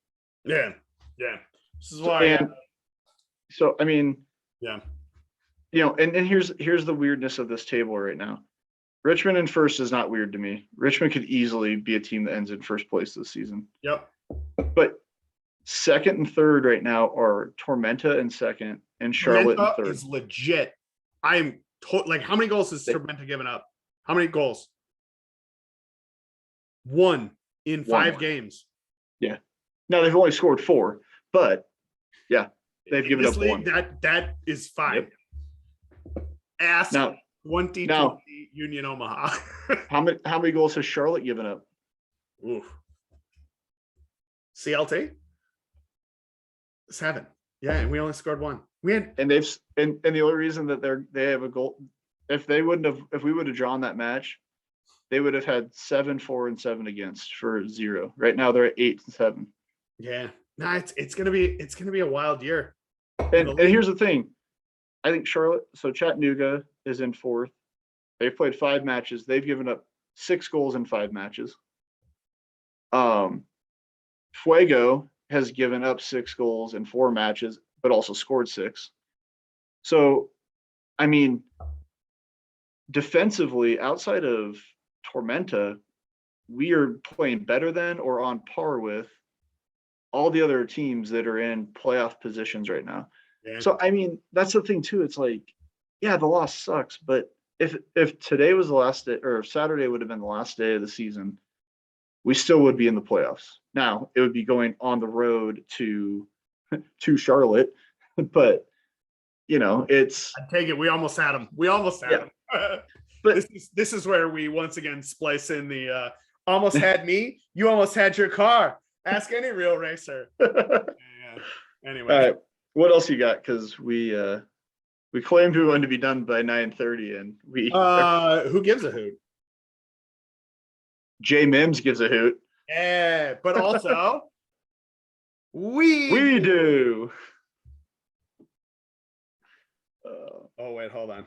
Yeah. This is why. And here's the weirdness of this table right now. Richmond in first is not weird to me. Richmond could easily be a team that ends in first place this season. Yep. But second and third right now are Tormenta in second and Charlotte in Tormenta third. is legit. I'm like, how many goals has Tormenta given up? How many goals? 1 in 5 games. Yeah. Now they've only scored 4, but yeah, they've given up league, 1. That is fine. Yep. Ask now, 2020 Union Omaha. how many goals has Charlotte given up? Oof. CLT? 7. Yeah, and we only scored 1. And the only reason that they have a goal, if we would have drawn that match, they would have had 7, 4, and 7 against for 0. Right now they're at 8 and 7. Yeah. No, it's gonna be a wild year. And here's the thing. I think Chattanooga is in 4th. They've played 5 matches. They've given up 6 goals in 5 matches. Fuego has given up 6 goals in 4 matches, but also scored 6. So, I mean, defensively, outside of Tormenta, we are playing better than or on par with all the other teams that are in playoff positions right now. Yeah. So, I mean, that's the thing too. It's like, yeah, the loss sucks, but if today was the last day, or if Saturday would have been the last day of the season, we still would be in the playoffs. Now it would be going on the road to Charlotte, but it's. I take it. We almost had them. Them. But this is where we once again splice in the almost had me. You almost had your car. Ask any real racer. Yeah. Anyway. All right. What else you got? Because we claimed we wanted to be done by 9:30, and we. Who gives a hoot? J Mims gives a hoot. Yeah, but also we do. Oh wait, hold on.